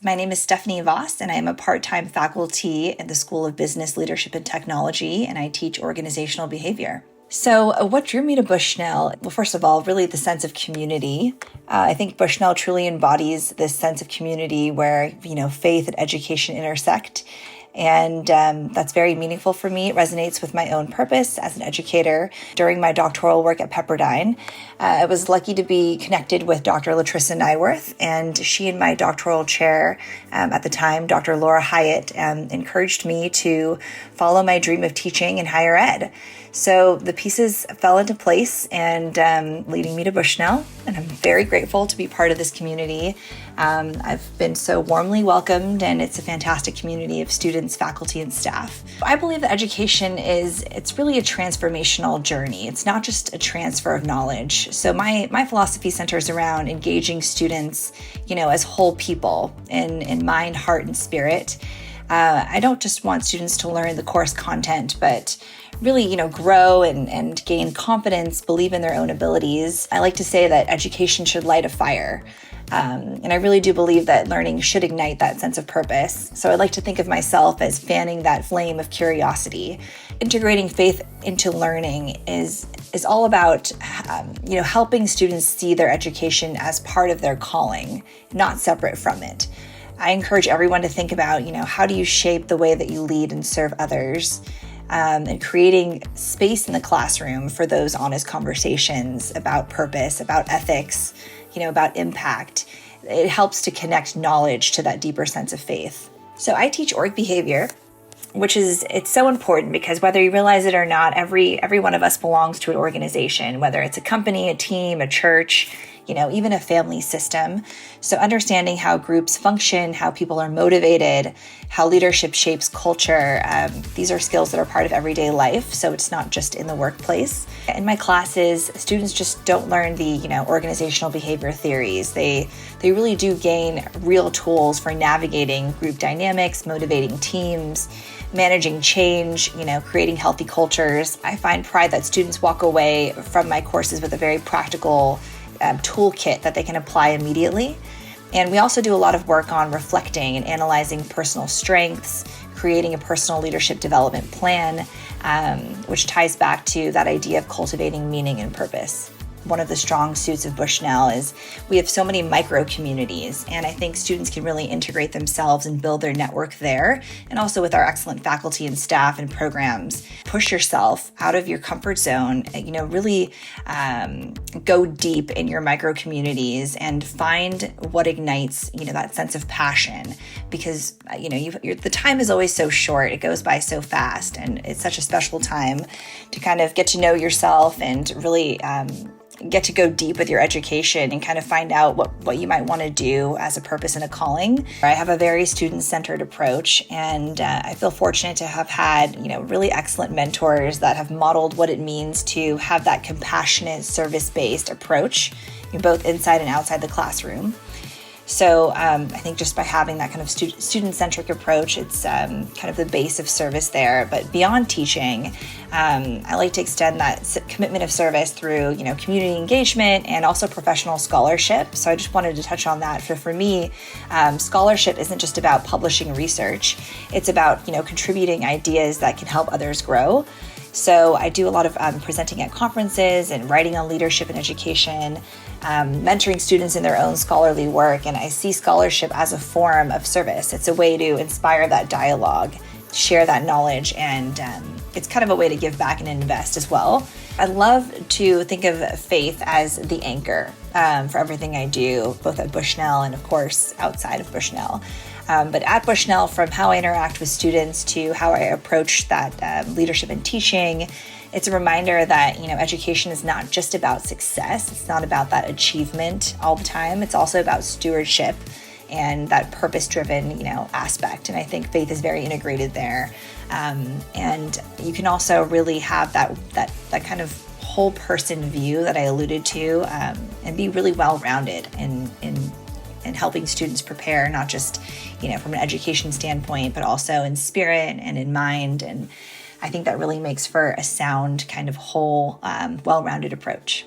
My name is Stephanie Voss, and I am a part-time faculty at the School of Business, Leadership, and Technology, and I teach organizational behavior. So what drew me to Bushnell? Well, first of all, really the sense of community. I think Bushnell truly embodies this sense of community where, faith and education intersect. And that's very meaningful for me. It resonates with my own purpose as an educator. During my doctoral work at Pepperdine, I was lucky to be connected with Dr. Latrissa Nyworth, and she and my doctoral chair at the time, Dr. Laura Hyatt, encouraged me to follow my dream of teaching in higher ed. So the pieces fell into place and leading me to Bushnell, and I'm very grateful to be part of this community. I've been so warmly welcomed, and it's a fantastic community of students, faculty, and staff. I believe that education it's really a transformational journey. It's not just a transfer of knowledge. So my philosophy centers around engaging students, as whole people in mind, heart, and spirit. I don't just want students to learn the course content, but really, grow and gain confidence, believe in their own abilities. I like to say that education should light a fire. And I really do believe that learning should ignite that sense of purpose. So I like to think of myself as fanning that flame of curiosity. Integrating faith into learning is all about, helping students see their education as part of their calling, not separate from it. I encourage everyone to think about, how do you shape the way that you lead and serve others, and creating space in the classroom for those honest conversations about purpose, about ethics, about impact. It helps to connect knowledge to that deeper sense of faith. So I teach org behavior, it's so important because whether you realize it or not, every one of us belongs to an organization, whether it's a company, a team, a church, even a family system. So understanding how groups function, how people are motivated, how leadership shapes culture, these are skills that are part of everyday life. So it's not just in the workplace. In my classes, students just don't learn the, organizational behavior theories. They really do gain real tools for navigating group dynamics, motivating teams, managing change, creating healthy cultures. I find pride that students walk away from my courses with a very practical toolkit that they can apply immediately. And we also do a lot of work on reflecting and analyzing personal strengths, creating a personal leadership development plan, which ties back to that idea of cultivating meaning and purpose. One of the strong suits of Bushnell is we have so many micro communities, and I think students can really integrate themselves and build their network there. And also with our excellent faculty and staff and programs, push yourself out of your comfort zone, really go deep in your micro communities and find what ignites, that sense of passion, because, the time is always so short. It goes by so fast, and it's such a special time to kind of get to know yourself and really, get to go deep with your education and kind of find out what you might want to do as a purpose and a calling. I have a very student-centered approach, and I feel fortunate to have had, really excellent mentors that have modeled what it means to have that compassionate, service-based approach, both inside and outside the classroom. So I think just by having that kind of student-centric approach, it's kind of the base of service there. But beyond teaching, I like to extend that commitment of service through, community engagement and also professional scholarship. So I just wanted to touch on that. For me, scholarship isn't just about publishing research. It's about, contributing ideas that can help others grow. So I do a lot of presenting at conferences and writing on leadership and education, mentoring students in their own scholarly work. And I see scholarship as a form of service. It's a way to inspire that dialogue, share that knowledge, and it's kind of a way to give back and invest as well. I love to think of faith as the anchor for everything I do, both at Bushnell and, of course, outside of Bushnell. But at Bushnell, from how I interact with students to how I approach that leadership and teaching, it's a reminder that, education is not just about success. It's not about that achievement all the time. It's also about stewardship and that purpose-driven, aspect. And I think faith is very integrated there. And you can also really have that kind of whole person view that I alluded to, and be really well-rounded in helping students prepare, not just, from an education standpoint, but also in spirit and in mind. And I think that really makes for a sound, kind of whole, well-rounded approach.